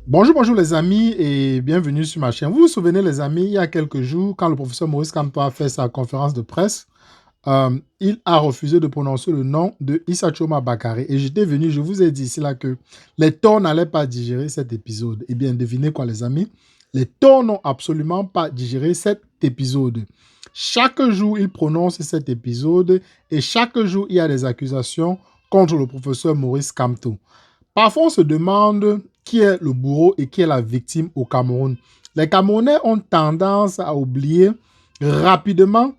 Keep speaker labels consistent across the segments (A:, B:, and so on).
A: Bonjour les amis et bienvenue sur ma chaîne. Vous vous souvenez les amis, il y a quelques jours, quand le professeur Maurice Kamto a fait sa conférence de presse, il a refusé de prononcer le nom de Issa Choma Bakary. Et j'étais venu, je vous ai dit ici là que les torts n'allaient pas digérer cet épisode. Eh bien, devinez quoi les amis? Les torts n'ont absolument pas digéré cet épisode. Chaque jour, il prononce cet épisode et chaque jour, il y a des accusations contre le professeur Maurice Kamto. Parfois, on se demande qui est le bourreau et qui est la victime au Cameroun. Les Camerounais ont tendance à oublier rapidement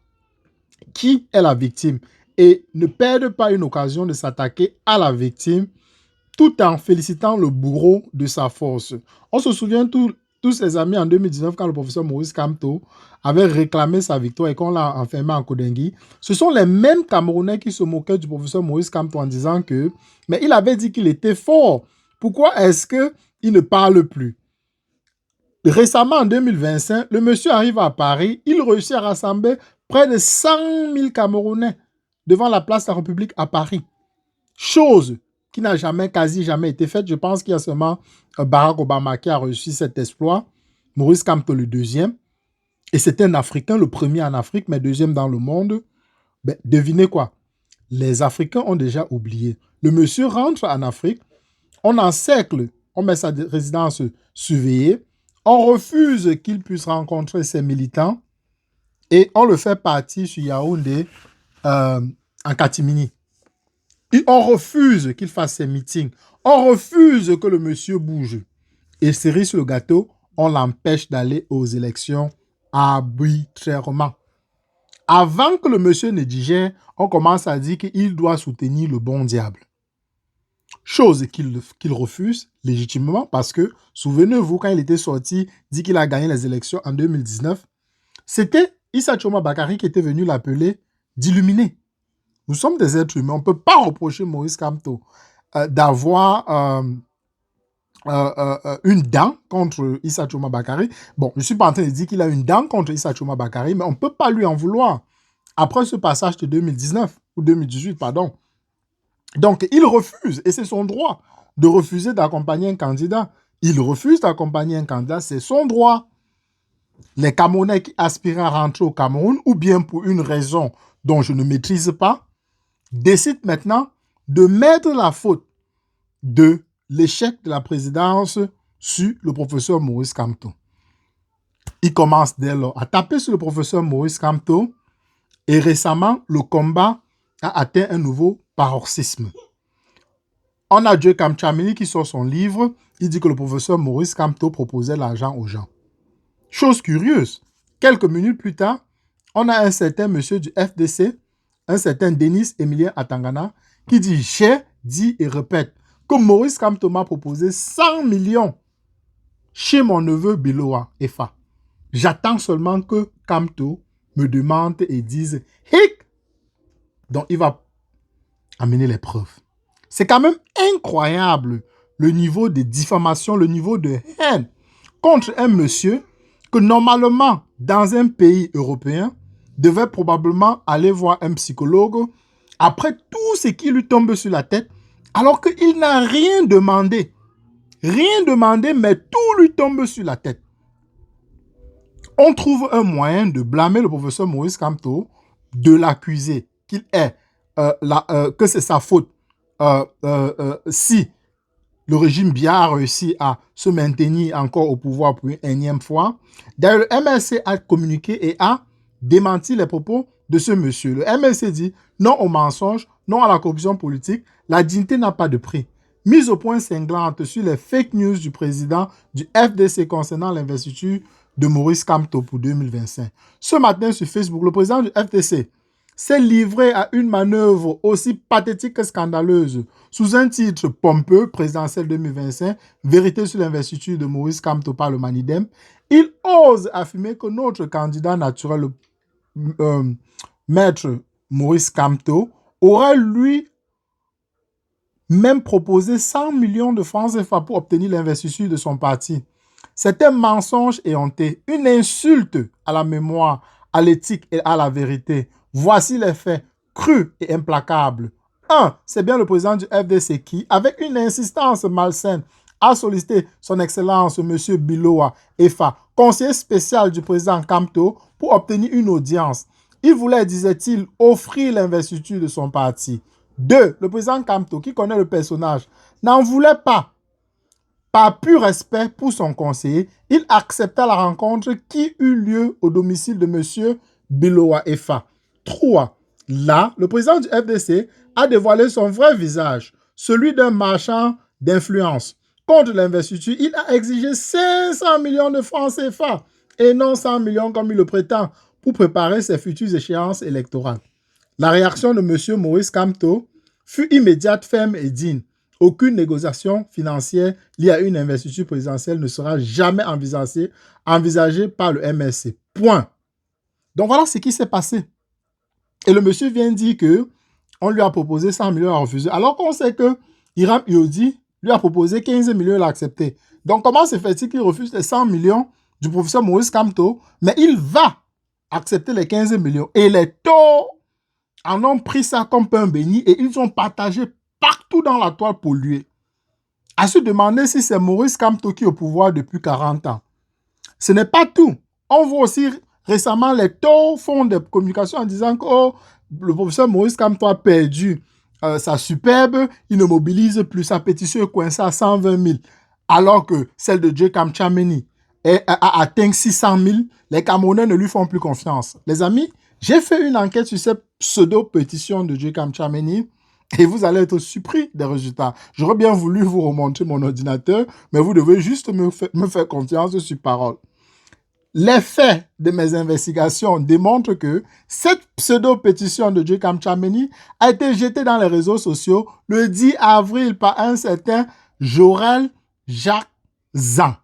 A: qui est la victime et ne perdent pas une occasion de s'attaquer à la victime tout en félicitant le bourreau de sa force. On se souvient tous les amis en 2019 quand le professeur Maurice Kamto avait réclamé sa victoire et qu'on l'a enfermé en Kodengui. Ce sont les mêmes Camerounais qui se moquaient du professeur Maurice Kamto en disant que mais il avait dit qu'il était fort. Pourquoi est-ce qu'il ne parle plus? Récemment, en 2025, le monsieur arrive à Paris, il réussit à rassembler près de 100 000 Camerounais devant la place de la République à Paris. Chose qui n'a quasi jamais été faite. Je pense qu'il y a seulement Barack Obama qui a réussi cet exploit. Maurice Kamto le deuxième. Et c'était un Africain, le premier en Afrique, mais deuxième dans le monde. Ben, devinez quoi? Les Africains ont déjà oublié. Le monsieur rentre en Afrique, on encercle, on met sa résidence surveillée, on refuse qu'il puisse rencontrer ses militants et on le fait partir sur Yaoundé en catimini. Et on refuse qu'il fasse ses meetings. On refuse que le monsieur bouge. Et cerise sur le gâteau, on l'empêche d'aller aux élections arbitrairement. Avant que le monsieur ne digère, on commence à dire qu'il doit soutenir le bon diable. Chose qu'il refuse légitimement parce que, souvenez-vous, quand il était sorti, dit qu'il a gagné les élections en 2019, c'était Issa Choma Bakary qui était venu l'appeler d'illuminé. Nous sommes des êtres humains. On ne peut pas reprocher Maurice Kamto d'avoir une dent contre Issa Choma Bakary. Bon, je ne suis pas en train de dire qu'il a une dent contre Issa Choma Bakary, mais on ne peut pas lui en vouloir. Après ce passage de 2019, ou 2018, pardon. Donc, il refuse, et c'est son droit de refuser d'accompagner un candidat. Il refuse d'accompagner un candidat, c'est son droit. Les Camerounais qui aspirent à rentrer au Cameroun, ou bien pour une raison dont je ne maîtrise pas, décide maintenant de mettre la faute de l'échec de la présidence sur le professeur Maurice Kamto. Il commence dès lors à taper sur le professeur Maurice Kamto et récemment, le combat a atteint un nouveau paroxysme. On a Joe Kamchamini qui sort son livre, il dit que le professeur Maurice Kamto proposait l'argent aux gens. Chose curieuse, quelques minutes plus tard, on a un certain monsieur du FDC, un certain Denis Emilien Atangana, qui dit « J'ai dit et répète que Maurice Kamto m'a proposé 100 millions chez mon neveu Biloa Efa. J'attends seulement que Kamto me demande et dise « Hic !» Donc, il va amener les preuves. C'est quand même incroyable le niveau de diffamation, le niveau de haine contre un monsieur que normalement, dans un pays européen, devait probablement aller voir un psychologue après tout ce qui lui tombe sur la tête, alors qu'il n'a rien demandé. Rien demandé, mais tout lui tombe sur la tête. On trouve un moyen de blâmer le professeur Maurice Kamto, de l'accuser qu'il est, que c'est sa faute si le régime Biya a réussi à se maintenir encore au pouvoir pour une énième fois. D'ailleurs, le MLC a communiqué et a démenti les propos de ce monsieur. Le MLC dit non au mensonge, non à la corruption politique, la dignité n'a pas de prix. Mise au point cinglante sur les fake news du président du FDC concernant l'investiture de Maurice Kamto pour 2025. Ce matin sur Facebook, le président du FDC s'est livré à une manœuvre aussi pathétique que scandaleuse sous un titre pompeux, présidentiel 2025, vérité sur l'investiture de Maurice Kamto par le Manidem. Il ose affirmer que notre candidat naturel, maître Maurice Kamto, aurait lui même proposé 100 millions de francs CFA pour obtenir l'investiture de son parti. C'est un mensonge éhonté, une insulte à la mémoire, à l'éthique et à la vérité. Voici les faits crus et implacables. 1. C'est bien le président du FDC qui, avec une insistance malsaine, a sollicité son Excellence M. Biloa Efa, conseiller spécial du président Kamto, pour obtenir une audience. Il voulait, disait-il, offrir l'investiture de son parti. 2. Le président Kamto, qui connaît le personnage, n'en voulait pas. Par pur respect pour son conseiller, il accepta la rencontre qui eut lieu au domicile de M. Biloa Efa. 3. Là, le président du FDC a dévoilé son vrai visage, celui d'un marchand d'influence. Contre l'investiture, il a exigé 500 millions de francs CFA et non 100 millions comme il le prétend pour préparer ses futures échéances électorales. La réaction de M. Maurice Kamto fut immédiate, ferme et digne. Aucune négociation financière liée à une investiture présidentielle ne sera jamais envisagée par le MSC. Point. Donc voilà ce qui s'est passé. Et le monsieur vient dire qu'on lui a proposé 100 millions à refuser. Alors qu'on sait que Hiram Yodi lui a proposé 15 millions, il a accepté. Donc comment se fait-il qu'il refuse les 100 millions du professeur Maurice Kamto, mais il va accepter les 15 millions. Et les taux en ont pris ça comme pain béni et ils ont partagé partout dans la toile polluée. À se demander si c'est Maurice Kamto qui est au pouvoir depuis 40 ans. Ce n'est pas tout. On voit aussi récemment les taux font des communications en disant que le professeur Maurice Kamto a perdu sa superbe, il ne mobilise plus, sa pétition est coincée à 120 000, alors que celle de J-Cam Tchameni a atteint 600 000, les Camerounais ne lui font plus confiance. Les amis, j'ai fait une enquête sur cette pseudo-pétition de J-Cam Tchameni et vous allez être surpris des résultats. J'aurais bien voulu vous remontrer mon ordinateur, mais vous devez juste me faire confiance sur parole. Les faits de mes investigations démontrent que cette pseudo-pétition de J-Cam Tchameni a été jetée dans les réseaux sociaux le 10 avril par un certain Jorel Jacques Zan.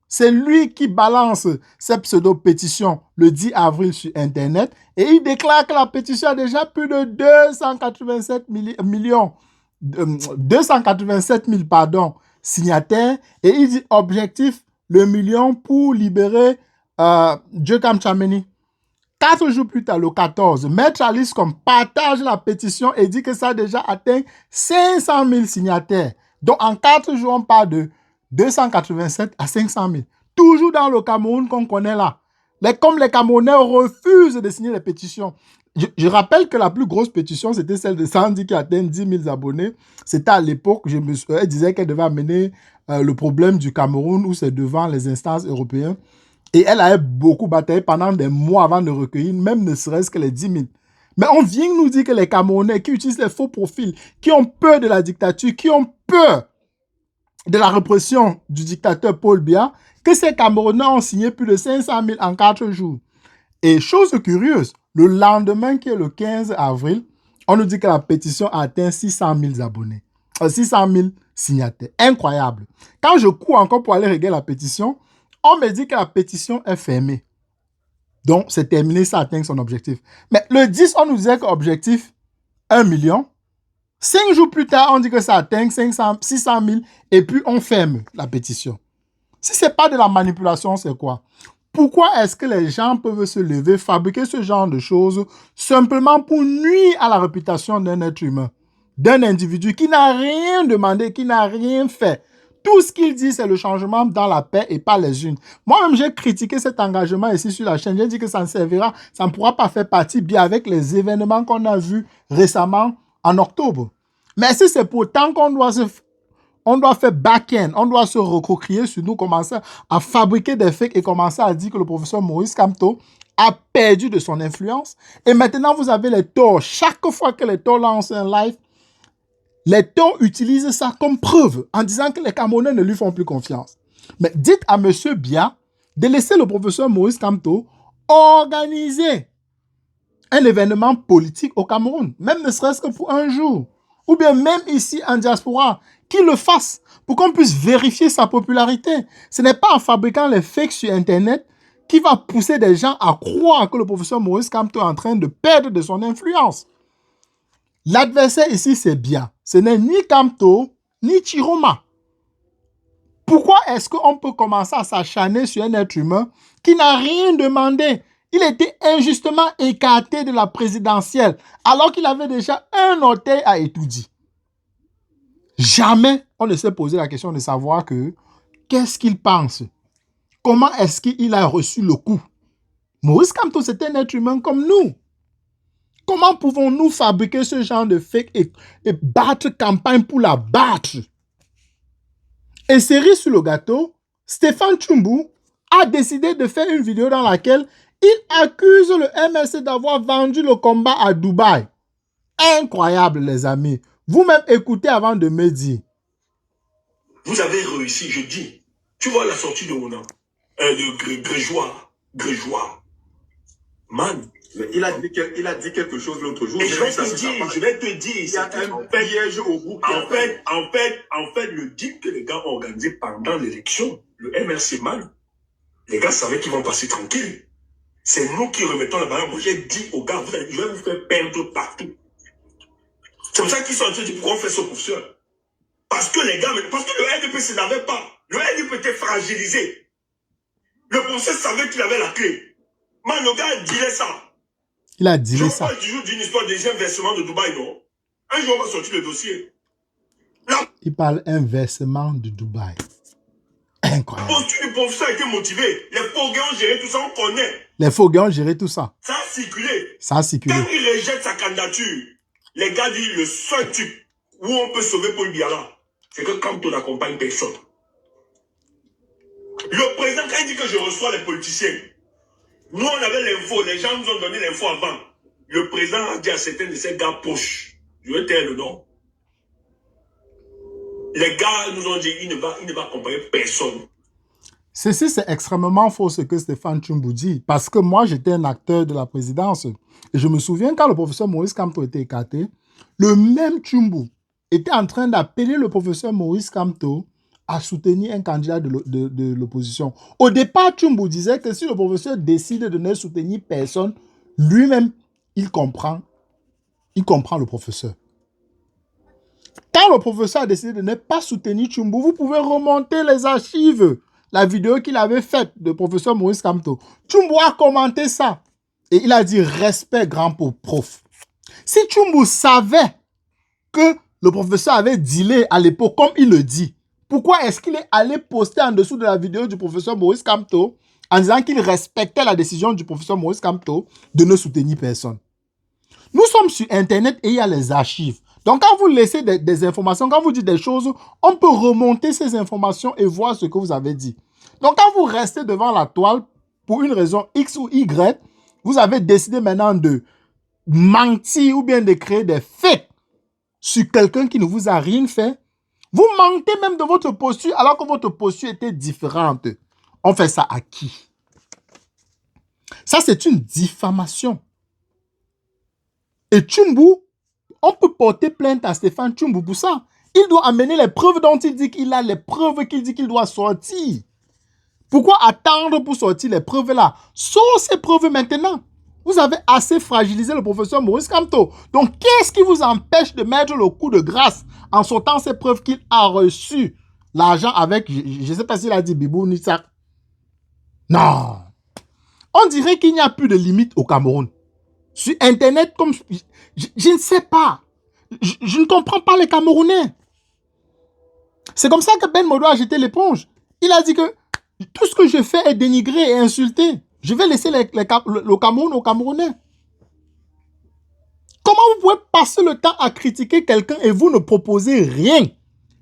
A: C'est lui qui balance cette pseudo-pétition le 10 avril sur Internet et il déclare que la pétition a déjà plus de 287 000 signataires et il dit objectif le million pour libérer J-Cam Tchameni. 4 jours plus tard, le 14, Maître Alice comme partage la pétition et dit que ça a déjà atteint 500 000 signataires. Donc en 4 jours, on parle de 287 à 500 000. Toujours dans le Cameroun qu'on connaît là. Comme les Camerounais refusent de signer les pétitions. Je rappelle que la plus grosse pétition, c'était celle de Sandy qui atteint 10 000 abonnés. C'était à l'époque, elle disait qu'elle devait amener le problème du Cameroun où c'est devant les instances européennes. Et elle avait beaucoup bataillé pendant des mois avant de recueillir, même ne serait-ce que les 10 000. Mais on vient nous dire que les Camerounais qui utilisent les faux profils, qui ont peur de la dictature, qui ont peur de la répression du dictateur Paul Biya, que ces Camerounais ont signé plus de 500 000 en 4 jours. Et chose curieuse, le lendemain qui est le 15 avril, on nous dit que la pétition a atteint 600 000 abonnés. 600 000 signataires. Incroyable. Quand je cours encore pour aller regarder la pétition, on me dit que la pétition est fermée. Donc, c'est terminé, ça atteint son objectif. Mais le 10, on nous disait que l'objectif, 1 million. 5 jours plus tard, on dit que ça atteint 600 000 et puis on ferme la pétition. Si ce n'est pas de la manipulation, c'est quoi? Pourquoi est-ce que les gens peuvent se lever, fabriquer ce genre de choses simplement pour nuire à la réputation d'un être humain, d'un individu qui n'a rien demandé, qui n'a rien fait? Tout ce qu'il dit, c'est le changement dans la paix et pas les unes. Moi-même, j'ai critiqué cet engagement ici sur la chaîne. J'ai dit que ça ne servira, ça ne pourra pas faire partie bien avec les événements qu'on a vus récemment en octobre. Mais si c'est pourtant qu'on doit faire back-end, on doit se recocrier sur nous, commencer à fabriquer des fakes et commencer à dire que le professeur Maurice Kamto a perdu de son influence. Et maintenant, vous avez les torts. Chaque fois que les torts lancent un live, les torts utilisent ça comme preuve en disant que les Camerounais ne lui font plus confiance. Mais dites à M. Biya de laisser le professeur Maurice Kamto organiser un événement politique au Cameroun, même ne serait-ce que pour un jour. Ou bien même ici en diaspora, qu'il le fasse pour qu'on puisse vérifier sa popularité. Ce n'est pas en fabriquant les fakes sur Internet qui va pousser des gens à croire que le professeur Maurice Kamto est en train de perdre de son influence. L'adversaire ici, c'est Biya. Ce n'est ni Kamto, ni Chiroma. Pourquoi est-ce qu'on peut commencer à s'acharner sur un être humain qui n'a rien demandé? Il était injustement écarté de la présidentielle, alors qu'il avait déjà un orteil à étudier. Jamais on ne s'est posé la question de savoir que qu'est-ce qu'il pense? Comment est-ce qu'il a reçu le coup? Maurice Kamto, c'est un être humain comme nous. Comment pouvons-nous fabriquer ce genre de fake et battre campagne pour la battre? Et cerise sur le gâteau, Stéphane Tshumbu a décidé de faire une vidéo dans laquelle il accuse le MLC d'avoir vendu le combat à Dubaï. Incroyable, les amis. Vous-même écoutez avant de me dire.
B: Vous avez réussi, je dis. Tu vois la sortie de Rona, de Grégeois. Man.
C: Mais il a dit quelque chose l'autre jour.
B: Et je vais te dire,
C: il y a un piège au bout.
B: En fait, le deal que les gars ont organisé pendant l'élection, le MRC Man, les gars savaient qu'ils vont passer tranquille. C'est nous qui remettons la barrière. Moi, j'ai dit aux gars, je vais vous faire perdre partout. C'est pour ça qu'ils sont en train de dire pourquoi on fait ce professeur. Parce que les gars, parce que le NDPC n'avait pas. Le NDP était fragilisé. Le professeur savait qu'il avait la clé. Man, le gars disait ça.
A: Il a dit ça.
B: Je parle toujours d'une histoire des investissements de Dubaï, non? Un jour, on va sortir le dossier. Là,
A: il parle inversement de Dubaï. Incroyable.
B: La posture du professeur a été motivée. Les faux gars ont géré tout ça, on connaît.
A: Les faux gars ont géré tout ça.
B: Ça a circulé.
A: Ça a circulé.
B: Quand il rejette sa candidature, les gars disent le seul truc où on peut sauver Paul Biala, c'est que quand on n'accompagne personne. Le président, quand il dit que je reçois les politiciens, nous, on avait l'info, les gens nous ont donné l'info avant. Le président a dit à certains de ces gars poches, je vais taire le nom. Les gars nous ont dit il ne va accompagner personne.
A: Ceci, c'est extrêmement faux ce que Stéphane Tshumbu dit. Parce que moi, j'étais un acteur de la présidence. Et je me souviens quand le professeur Maurice Kamto était écarté, le même Tshumbu était en train d'appeler le professeur Maurice Kamto à soutenir un candidat de l'opposition. Au départ, Tshumbu disait que si le professeur décide de ne soutenir personne, lui-même, il comprend le professeur. Quand le professeur a décidé de ne pas soutenir Tshumbu, vous pouvez remonter les archives, la vidéo qu'il avait faite de professeur Maurice Kamto. Tshumbu a commenté ça. Et il a dit respect grand pour prof. Si Tshumbu savait que le professeur avait dealé à l'époque, comme il le dit, pourquoi est-ce qu'il est allé poster en dessous de la vidéo du professeur Maurice Kamto en disant qu'il respectait la décision du professeur Maurice Kamto de ne soutenir personne? Nous sommes sur Internet et il y a les archives. Donc, quand vous laissez des informations, quand vous dites des choses, on peut remonter ces informations et voir ce que vous avez dit. Donc, quand vous restez devant la toile, pour une raison X ou Y, vous avez décidé maintenant de mentir ou bien de créer des faits sur quelqu'un qui ne vous a rien fait. Vous mentez même de votre posture alors que votre posture était différente. On fait ça à qui? Ça, c'est une diffamation. Et Tshumbu, on peut porter plainte à Stéphane Tshumbu pour ça. Il doit amener les preuves dont il dit qu'il a, les preuves qu'il dit qu'il doit sortir. Pourquoi attendre pour sortir les preuves là? Sors ces preuves maintenant. Vous avez assez fragilisé le professeur Maurice Kamto. Donc, qu'est-ce qui vous empêche de mettre le coup de grâce en sortant ces preuves qu'il a reçu l'argent avec, je ne sais pas s'il a dit Bibou ni ça. Non. On dirait qu'il n'y a plus de limite au Cameroun. Sur Internet, comme je ne sais pas. Je ne comprends pas les Camerounais. C'est comme ça que Ben Modo a jeté l'éponge. Il a dit que tout ce que je fais est dénigré et insulté. Je vais laisser le Cameroun aux Camerounais. Comment vous pouvez passer le temps à critiquer quelqu'un et vous ne proposez rien?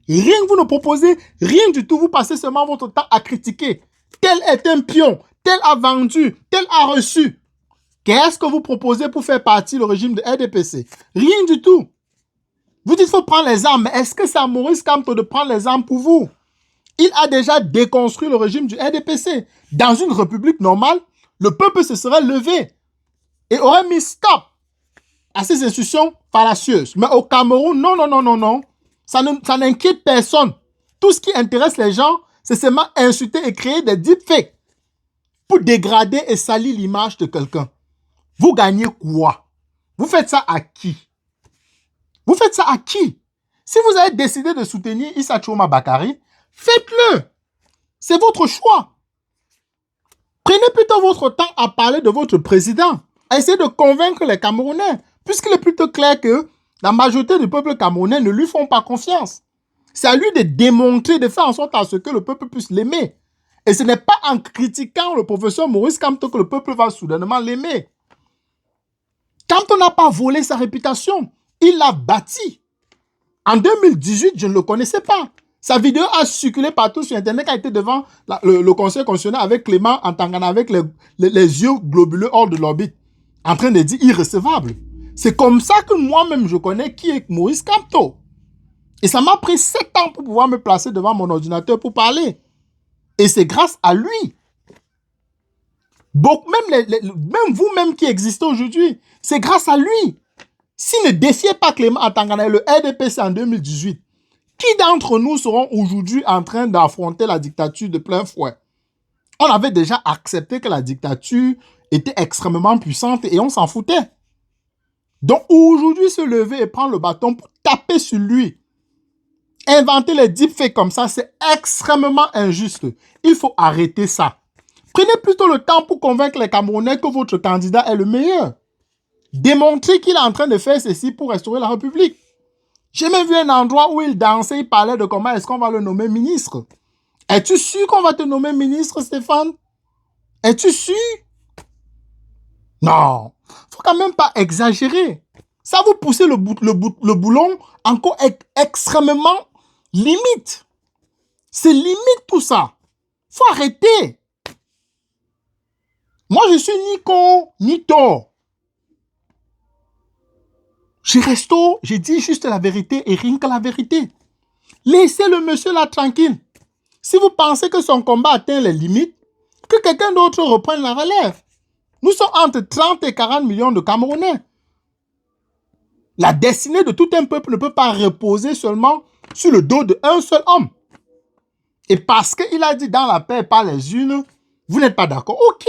A: Rien, vous ne proposez rien du tout. Vous passez seulement votre temps à critiquer. Tel est un pion. Tel a vendu. Tel a reçu. Qu'est-ce que vous proposez pour faire partie du régime de RDPC? Rien du tout. Vous dites qu'il faut prendre les armes, mais est-ce que c'est à Maurice Kamto de prendre les armes pour vous? Il a déjà déconstruit le régime du RDPC. Dans une république normale, le peuple se serait levé et aurait mis stop à ces institutions fallacieuses. Mais au Cameroun, non, non, non, non, non. Ça n'inquiète personne. Tout ce qui intéresse les gens, c'est seulement insulter et créer des deepfakes pour dégrader et salir l'image de quelqu'un. Vous gagnez quoi? Vous faites ça à qui? Vous faites ça à qui? Si vous avez décidé de soutenir Issa Choma Bakary, faites-le. C'est votre choix. Prenez plutôt votre temps à parler de votre président, à essayer de convaincre les Camerounais, puisqu'il est plutôt clair que la majorité du peuple camerounais ne lui font pas confiance. C'est à lui de démontrer, de faire en sorte à ce que le peuple puisse l'aimer. Et ce n'est pas en critiquant le professeur Maurice Kamto que le peuple va soudainement l'aimer. Kamto n'a pas volé sa réputation. Il l'a bâtie. En 2018, je ne le connaissais pas. Sa vidéo a circulé partout sur Internet quand il était devant le Conseil constitutionnel avec Clément Antangana, avec les yeux globuleux hors de l'orbite, en train de dire irrecevable. C'est comme ça que moi-même, je connais qui est Maurice Kamto. Et ça m'a pris 7 ans pour pouvoir me placer devant mon ordinateur pour parler. Et c'est grâce à lui. Même vous-même qui existez aujourd'hui, c'est grâce à lui. S'il ne défiait pas Clément Antangana et le RDPC en 2018, qui d'entre nous seront aujourd'hui en train d'affronter la dictature de plein fouet? On avait déjà accepté que la dictature était extrêmement puissante et on s'en foutait. Donc aujourd'hui, se lever et prendre le bâton pour taper sur lui, inventer les deepfakes comme ça, c'est extrêmement injuste. Il faut arrêter ça. Prenez plutôt le temps pour convaincre les Camerounais que votre candidat est le meilleur. Démontrez qu'il est en train de faire ceci pour restaurer la République. J'ai même vu un endroit où il dansait, il parlait de comment est-ce qu'on va le nommer ministre. Es-tu sûr qu'on va te nommer ministre, Stéphane? Es-tu sûr? Non. Faut quand même pas exagérer. Ça vous pousse le boulon encore extrêmement limite. C'est limite tout ça. Faut arrêter. Moi, je suis ni con, ni tort. Je dis juste la vérité et rien que la vérité. Laissez le monsieur là tranquille. Si vous pensez que son combat atteint les limites, que quelqu'un d'autre reprenne la relève. Nous sommes entre 30 et 40 millions de Camerounais. La destinée de tout un peuple ne peut pas reposer seulement sur le dos d'un seul homme. Et parce qu'il a dit dans la paix par les unes, vous n'êtes pas d'accord. Ok,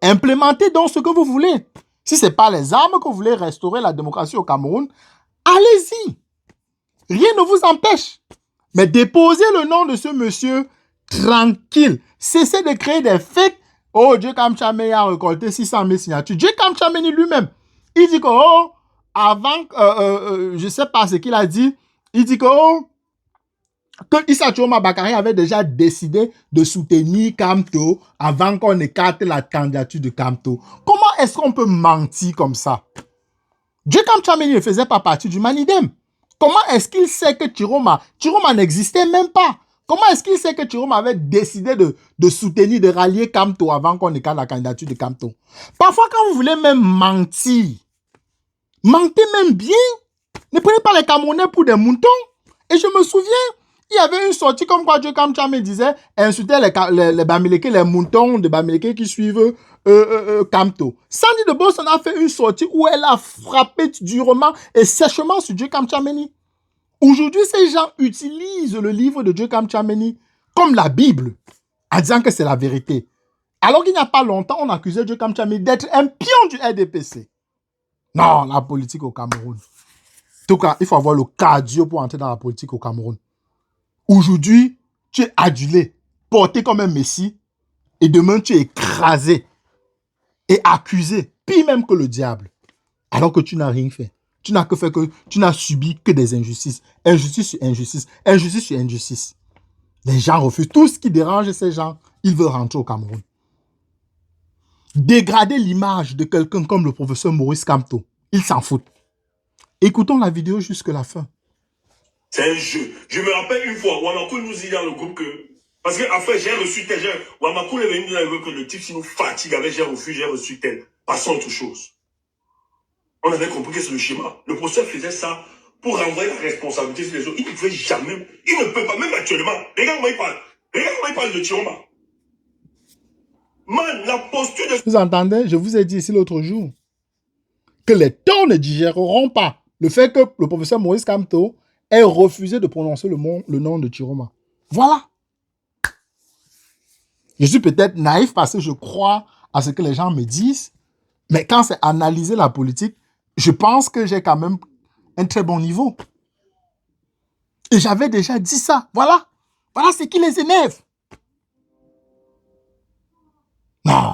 A: implémentez donc ce que vous voulez. Si ce n'est pas les armes que vous voulez restaurer la démocratie au Cameroun, allez-y. Rien ne vous empêche. Mais déposez le nom de ce monsieur tranquille. Cessez de créer des fakes. Oh, Dieu Kamchameni a récolté 600 000 signatures. Dieu Kamchameni lui-même, il dit que, oh, avant, je ne sais pas ce qu'il a dit, il dit que, oh, que Issa Choma Bakary avait déjà décidé de soutenir Kamto avant qu'on écarte la candidature de Kamto. Comment est-ce qu'on peut mentir comme ça? Dieu Kamchameni ne faisait pas partie du Manidem. Comment est-ce qu'il sait que Chiroma n'existait même pas? Comment est-ce qu'il sait que Chiroma avait décidé de soutenir, de rallier Kamto avant qu'on écarte la candidature de Kamto? Parfois, quand vous voulez même mentir, mentez même bien. Ne prenez pas les Camerounais pour des moutons. Et je me souviens, il y avait une sortie comme quoi Dieu Kamchame disait insulter les Bamileke, les moutons de Bamileke qui suivent Kamto. Sandy de Boston a fait une sortie où elle a frappé durement et sèchement sur Dieu Kamchameni. Aujourd'hui, ces gens utilisent le livre de Dieu Kamchameni comme la Bible en disant que c'est la vérité. Alors qu'il n'y a pas longtemps, on accusait Dieu Kamchameni d'être un pion du RDPC. Non, la politique au Cameroun. En tout cas, il faut avoir le cardio pour entrer dans la politique au Cameroun. Aujourd'hui, tu es adulé, porté comme un messie, et demain, tu es écrasé et accusé, pire même que le diable, alors que tu n'as rien fait. Tu n'as subi que des injustices. Injustice sur injustice, injustice sur injustice. Les gens refusent. Tout ce qui dérange ces gens, ils veulent rentrer au Cameroun. Dégrader l'image de quelqu'un comme le professeur Maurice Kamto, ils s'en foutent. Écoutons la vidéo jusqu'à la fin.
B: C'est un jeu. Je me rappelle une fois, Wamakoul nous dit dans le groupe que... Parce que après, j'ai reçu tel... Wamakoul est venu nous dire que le type, si nous fatigue avec j'ai reçu tel. Passons à autre chose. On avait compris que c'est le schéma. Le professeur faisait ça pour renvoyer la responsabilité sur les autres. Il ne pouvait jamais... Il ne peut pas, même actuellement. Regarde comment il parle. Regarde comment il parle de Chiroma. Man, la posture de...
A: Vous entendez? Je vous ai dit ici l'autre jour que les torts ne digéreront pas le fait que le professeur Maurice Kamto ait refusé de prononcer le nom de Chiroma. Voilà. Je suis peut-être naïf parce que je crois à ce que les gens me disent, mais quand c'est analyser la politique, je pense que j'ai quand même un très bon niveau. Et j'avais déjà dit ça. Voilà. Voilà ce qui les énerve. Non.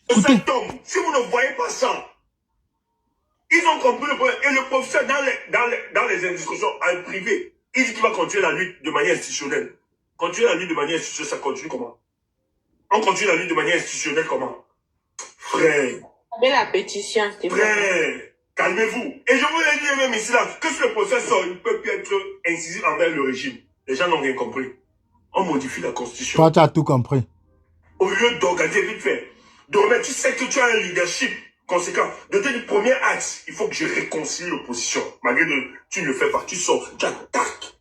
A: Écoutez.
B: Cet homme, si vous ne voyez pas ça, ils ont compris le problème. Et le professeur, dans les discussions en privé, Il dit qu'il va continuer la lutte de manière institutionnelle. Continuer la lutte de manière institutionnelle, ça continue comment? On continue la lutte de manière institutionnelle comment? Frère.
D: Mais la pétition, c'est
B: Frère, calmez-vous. Et je vous l'ai dit même ici, là, que si le procès sort, il ne peut plus être incisif envers le régime. Les gens n'ont rien compris. On modifie la constitution.
A: Toi, tu as tout compris.
B: Au lieu d'organiser vite fait, de remettre, tu sais que tu as un leadership conséquent. De te dire, premier axe, il faut que je réconcilie l'opposition. Malgré que tu ne le fais pas, tu sors, tu attaques.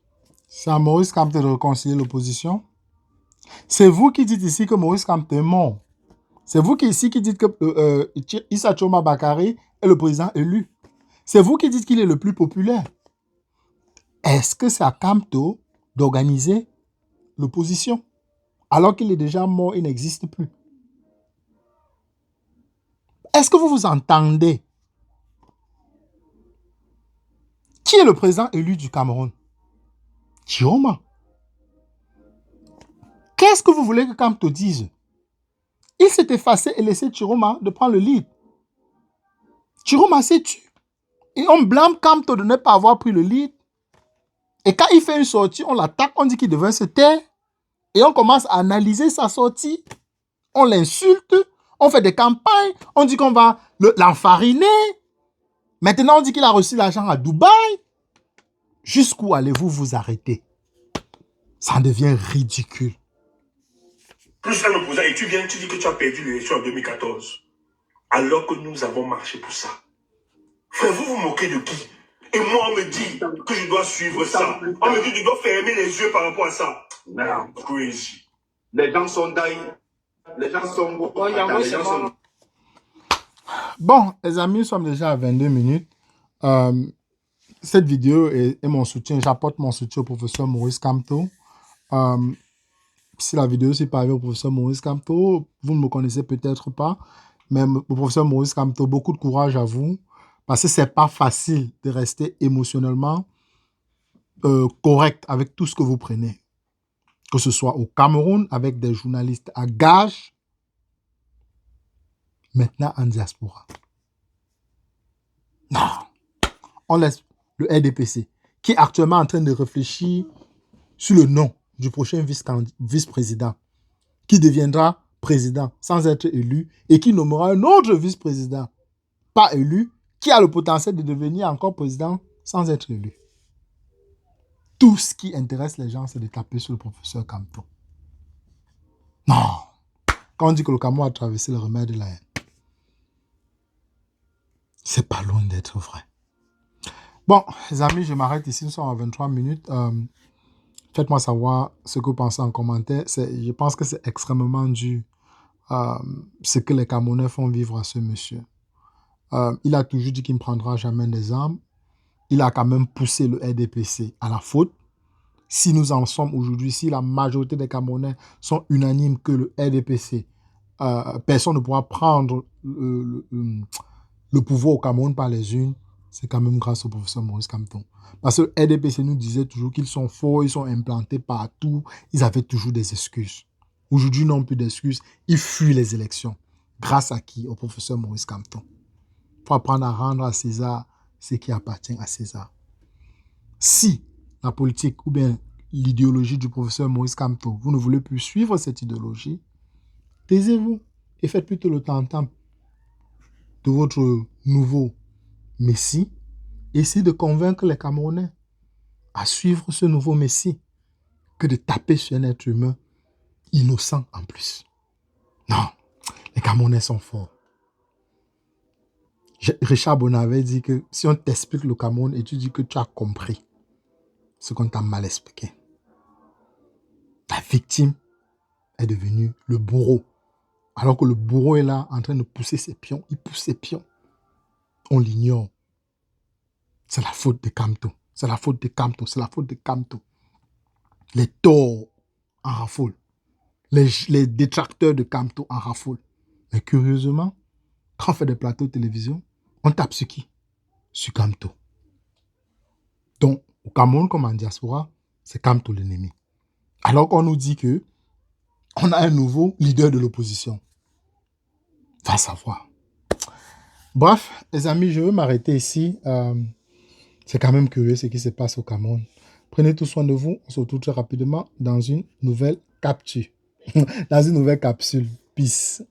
A: C'est à Maurice Kamto de réconcilier l'opposition. C'est vous qui dites ici que Maurice Kamto est mort. C'est vous qui ici qui dites que Issa Choma Bakary est le président élu. C'est vous qui dites qu'il est le plus populaire. Est-ce que c'est à Kamto d'organiser l'opposition alors qu'il est déjà mort, il n'existe plus? Est-ce que vous vous entendez? Qui est le président élu du Cameroun? Chiroma. Qu'est-ce que vous voulez que Kamto dise? Il s'est effacé et laissé Chiroma de prendre le lead. Chiroma s'est tué. Et on blâme Kamto de ne pas avoir pris le lead. Et quand il fait une sortie, on l'attaque, on dit qu'il devait se taire. Et on commence à analyser sa sortie. On l'insulte. On fait des campagnes. On dit qu'on va l'enfariner. Maintenant, on dit qu'il a reçu l'argent à Dubaï. Jusqu'où allez-vous vous arrêter? Ça devient ridicule.
B: Plus un opposant, et tu viens, tu dis que tu as perdu l'élection en 2014. Alors que nous avons marché pour ça. Frère, vous vous moquez de qui? Et moi, on me dit que je dois suivre ça. On me dit que je dois fermer les yeux par rapport à ça.
C: Merde.
B: Crazy.
C: Les gens sont d'ailleurs. Les gens sont beaucoup. Les gens sont...
A: Bon, les amis, nous sommes déjà à 22 minutes. Cette vidéo est mon soutien. J'apporte mon soutien au professeur Maurice Kamto. Si la vidéo s'est pas arrivée au professeur Maurice Kamto, vous ne me connaissez peut-être pas, mais au professeur Maurice Kamto, beaucoup de courage à vous, parce que c'est pas facile de rester émotionnellement correct avec tout ce que vous prenez. Que ce soit au Cameroun, avec des journalistes à gage, maintenant en diaspora. Non. On laisse le RDPC, qui est actuellement en train de réfléchir sur le nom du prochain vice-président, qui deviendra président sans être élu et qui nommera un autre vice-président pas élu, qui a le potentiel de devenir encore président sans être élu. Tout ce qui intéresse les gens, c'est de taper sur le professeur Kamto. Non. Quand on dit que le Cameroun a traversé le remède de la haine, c'est pas loin d'être vrai. Bon, les amis, je m'arrête ici. Nous sommes à 23 minutes. Faites-moi savoir ce que vous pensez en commentaire. Je pense que c'est extrêmement dur ce que les Camerounais font vivre à ce monsieur. Il a toujours dit qu'il ne prendra jamais des armes. Il a quand même poussé le RDPC à la faute. Si nous en sommes aujourd'hui, si la majorité des Camerounais sont unanimes que le RDPC, personne ne pourra prendre le pouvoir au Cameroun par les unes, c'est quand même grâce au professeur Maurice Kamto. Parce que le RDPC nous disait toujours qu'ils sont forts, ils sont implantés partout, ils avaient toujours des excuses. Aujourd'hui, ils n'ont plus d'excuses, ils fuient les élections. Grâce à qui? Au professeur Maurice Kamto. Il faut apprendre à rendre à César ce qui appartient à César. Si la politique ou bien l'idéologie du professeur Maurice Kamto, vous ne voulez plus suivre cette idéologie, taisez-vous et faites plutôt le tam-tam de votre nouveau Messie. Essayez de convaincre les Camerounais à suivre ce nouveau Messie que de taper sur un être humain innocent en plus. Non, les Camerounais sont forts. Richard Bonnet avait dit que si on t'explique le Cameroun et tu dis que tu as compris ce qu'on t'a mal expliqué, la victime est devenue le bourreau. Alors que le bourreau est là en train de pousser ses pions. Il pousse ses pions. On l'ignore. C'est la faute de Kamto. C'est la faute de Kamto. C'est la faute de Kamto. Les torts en raffolent. Les détracteurs de Kamto en raffolent. Mais curieusement, quand on fait des plateaux de télévision, on tape sur qui? Sur Kamto. Donc, au Cameroun comme en diaspora, c'est Kamto l'ennemi. Alors qu'on nous dit que on a un nouveau leader de l'opposition. Va savoir. Bref, les amis, je veux m'arrêter ici. C'est quand même curieux ce qui se passe au Cameroun. Prenez tout soin de vous. On se retrouve très rapidement dans une nouvelle capture. Dans une nouvelle capsule. Peace.